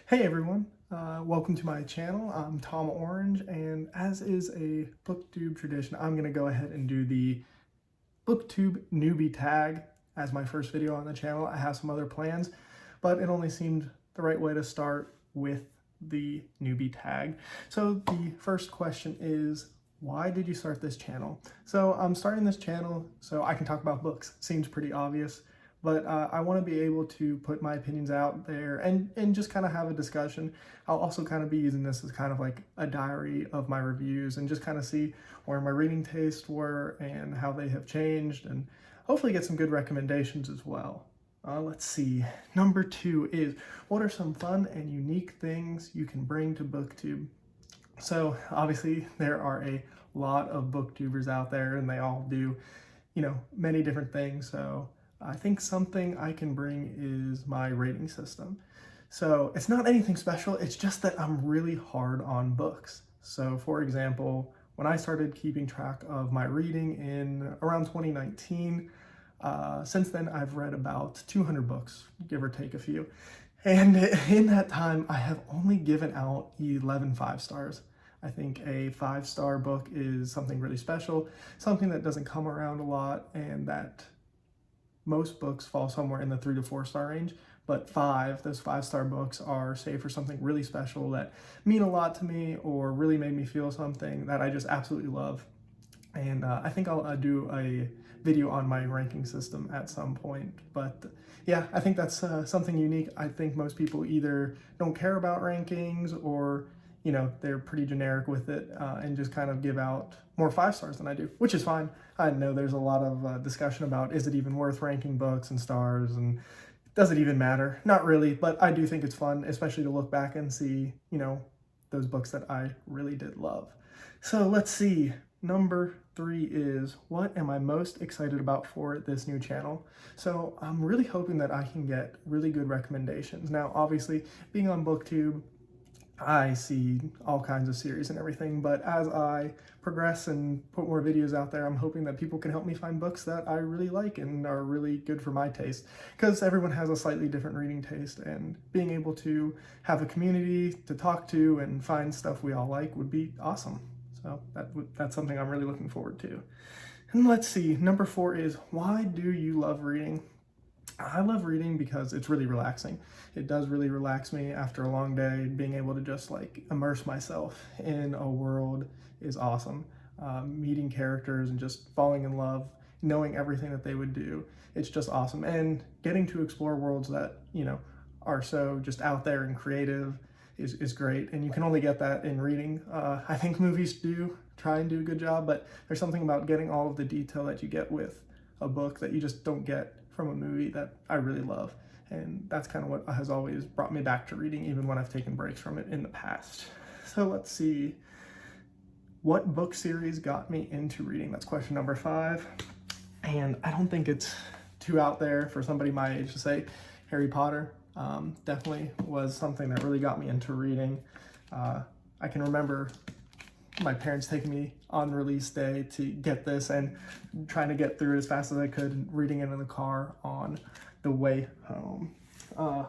Hey everyone, welcome to my channel. I'm Tom Orange, and as is a Booktube tradition, I'm going to go ahead and do the Booktube Newbie Tag as my first video on the channel. I have some other plans, but it only seemed the right way to start with the newbie tag. So the first question is, why did you start this channel? So I'm starting this channel so I can talk about books. Seems pretty obvious. But I want to be able to put my opinions out there and just kind of have a discussion. I'll also kind of be using this as kind of like a diary of my reviews and just kind of see where my reading tastes were and how they have changed, and hopefully get some good recommendations as well. Let's see. Number 2 is, what are some fun and unique things you can bring to Booktube? So obviously there are a lot of booktubers out there and they all do, many different things. So I think something I can bring is my rating system. So it's not anything special, it's just that I'm really hard on books. So for example, when I started keeping track of my reading in around 2019, since then I've read about 200 books, give or take a few. And in that time, I have only given out 11 5-stars. I think a 5-star book is something really special, something that doesn't come around a lot, and that most books fall somewhere in the 3 to 4-star range, but those 5-star books are saved for something really special that mean a lot to me or really made me feel something that I just absolutely love. And I think I'll do a video on my ranking system at some point. But yeah, I think that's something unique. I think most people either don't care about rankings or they're pretty generic with it and just kind of give out more 5-stars than I do, which is fine. I know there's a lot of discussion about, is it even worth ranking books and stars, and does it even matter? Not really, but I do think it's fun, especially to look back and see, those books that I really did love. So let's see. Number 3 is, what am I most excited about for this new channel? So I'm really hoping that I can get really good recommendations. Now, obviously, being on BookTube, I see all kinds of series and everything, but as I progress and put more videos out there, I'm hoping that people can help me find books that I really like and are really good for my taste, because everyone has a slightly different reading taste, and being able to have a community to talk to and find stuff we all like would be awesome. So that's something I'm really looking forward to. And let's see, number 4 is, why do you love reading? I love reading because it's really relaxing. It does really relax me after a long day. Being able to just immerse myself in a world is awesome. Meeting characters and just falling in love, knowing everything that they would do, it's just awesome. And getting to explore worlds that, are so just out there and creative is great. And you can only get that in reading. I think movies do try and do a good job, but there's something about getting all of the detail that you get with a book that you just don't get from a movie that I really love. And that's kind of what has always brought me back to reading, even when I've taken breaks from it in the past. So let's see, what book series got me into reading? That's question number 5. And I don't think it's too out there for somebody my age to say Harry Potter. Definitely was something that really got me into reading. I can remember my parents taking me on release day to get this and trying to get through it as fast as I could, reading it in the car on the way home.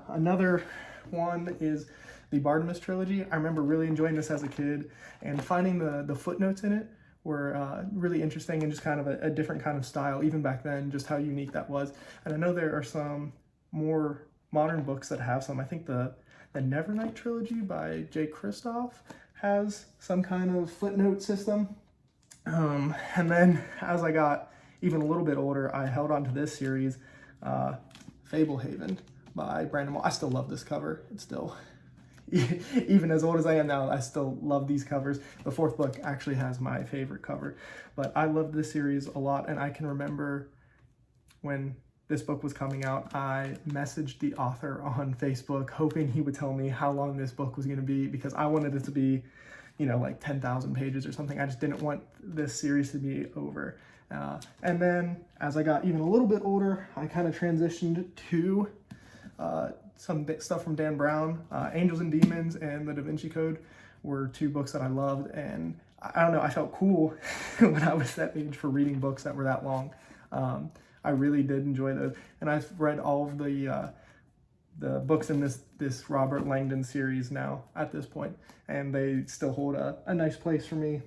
Another one is the Bartimaeus trilogy. I remember really enjoying this as a kid, and finding the footnotes in it were really interesting, and just kind of a different kind of style, even back then, just how unique that was. And I know there are some more modern books that have some. I think the Nevernight trilogy by J. Kristoff has some kind of footnote system. And then as I got even a little bit older, I held on to this series, Fablehaven by Brandon Moore. I still love this cover. It's still, even as old as I am now, I still love these covers. The 4th book actually has my favorite cover, but I loved this series a lot. And I can remember when this book was coming out, I messaged the author on Facebook hoping he would tell me how long this book was going to be, because I wanted it to be, like 10,000 pages or something. I just didn't want this series to be over. And then as I got even a little bit older, I kind of transitioned to some stuff from Dan Brown. Angels and Demons and The Da Vinci Code were 2 books that I loved, and I don't know, I felt cool when I was that age for reading books that were that long. I really did enjoy those, and I've read all of the the books in this Robert Langdon series now at this point, and they still hold a nice place for me.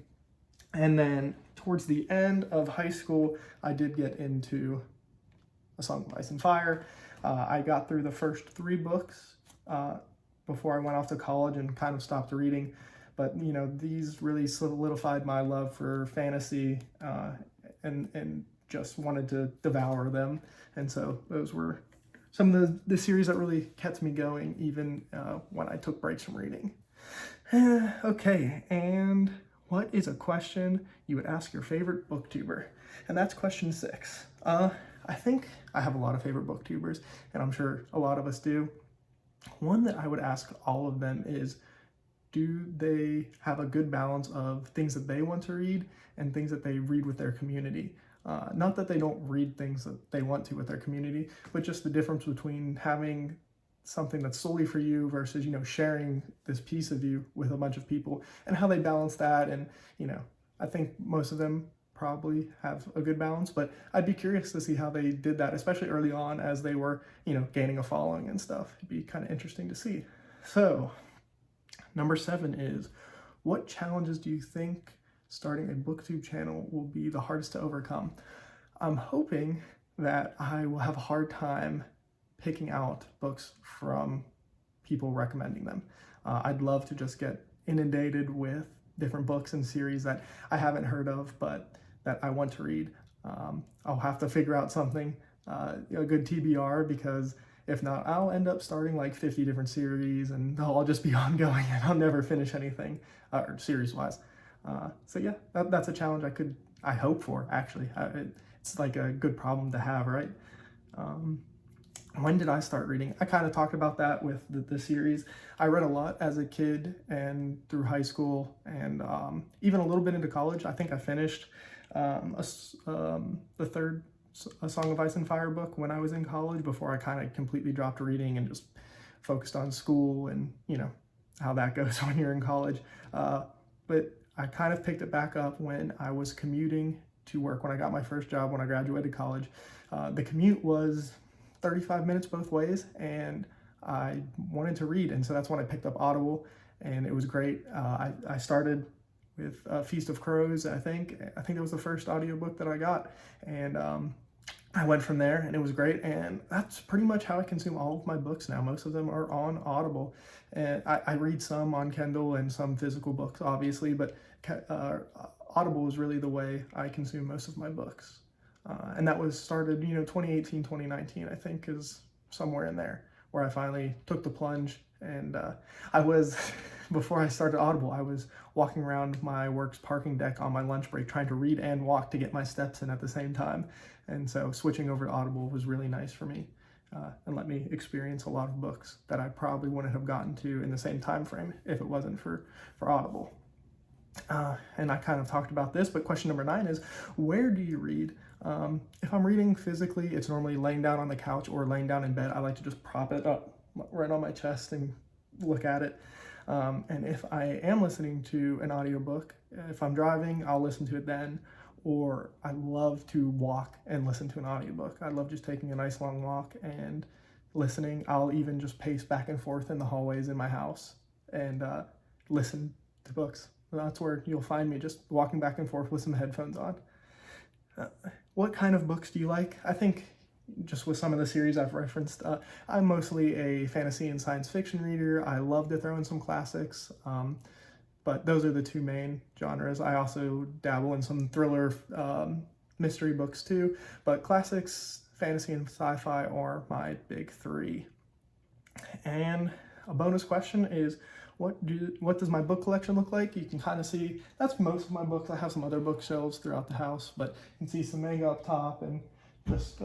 And then towards the end of high school, I did get into A Song of Ice and Fire. I got through the first 3 books before I went off to college and kind of stopped reading. But, you know, these really solidified my love for fantasy and just wanted to devour them. And so those were some of the series that really kept me going even when I took breaks from reading. Okay, and what is a question you would ask your favorite booktuber? And that's question 6. I think I have a lot of favorite booktubers, and I'm sure a lot of us do. One that I would ask all of them is, do they have a good balance of things that they want to read and things that they read with their community? Not that they don't read things that they want to with their community, but just the difference between having something that's solely for you versus, you know, sharing this piece of you with a bunch of people, and how they balance that. And, you know, I think most of them probably have a good balance, but I'd be curious to see how they did that, especially early on as they were, you know, gaining a following and stuff. It'd be kind of interesting to see. So number 7 is, what challenges do you think starting a booktube channel will be the hardest to overcome? I'm hoping that I will have a hard time picking out books from people recommending them. I'd love to just get inundated with different books and series that I haven't heard of, but that I want to read. I'll have to figure out something, a good TBR, because if not, I'll end up starting like 50 different series and they'll all just be ongoing and I'll never finish anything, or series-wise. So yeah, that's a challenge I hope for, actually. It's like a good problem to have, right? When did I start reading? I kind of talked about that with the series. I read a lot as a kid and through high school, and even a little bit into college. I think I finished the third A Song of Ice and Fire book when I was in college, before I kind of completely dropped reading and just focused on school and, you know, how that goes when you're in college. But I kind of picked it back up when I was commuting to work, when I got my first job, when I graduated college. The commute was 35 minutes both ways, and I wanted to read, and so that's when I picked up Audible, and it was great. I started with Feast of Crows. I think it was the first audiobook that I got, and I went from there, and it was great. And that's pretty much how I consume all of my books now. Most of them are on Audible, and I read some on Kindle and some physical books, obviously, but Audible is really the way I consume most of my books. And that was started, 2018, 2019, I think, is somewhere in there where I finally took the plunge. And before I started Audible, I was walking around my work's parking deck on my lunch break trying to read and walk to get my steps in at the same time. And so switching over to Audible was really nice for me and let me experience a lot of books that I probably wouldn't have gotten to in the same time frame if it wasn't for Audible. And I kind of talked about this, but question number 9 is, where do you read? If I'm reading physically, it's normally laying down on the couch or laying down in bed. I like to just prop it up right on my chest and look at it. And if I am listening to an audiobook, if I'm driving, I'll listen to it then. Or I love to walk and listen to an audiobook. I love just taking a nice long walk and listening. I'll even just pace back and forth in the hallways in my house and listen to books. That's where you'll find me, just walking back and forth with some headphones on. What kind of books do you like? I think just with some of the series I've referenced, I'm mostly a fantasy and science fiction reader. I love to throw in some classics, but those are the 2 main genres. I also dabble in some thriller mystery books too, but classics, fantasy, and sci-fi are my big 3. And a bonus question is, what does my book collection look like? You can kind of see, that's most of my books. I have some other bookshelves throughout the house, but you can see some manga up top and just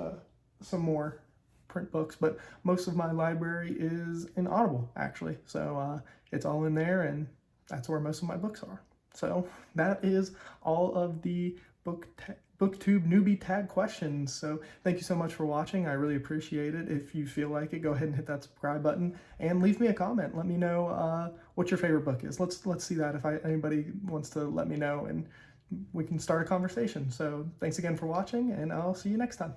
some more print books. But most of my library is in Audible, actually. So it's all in there, and that's where most of my books are. So that is all of the Booktube Newbie Tag questions. So thank you so much for watching. I really appreciate it. If you feel like it, go ahead and hit that subscribe button and leave me a comment. Let me know what your favorite book is. Let's see that if anybody wants to let me know, and we can start a conversation. So thanks again for watching, and I'll see you next time.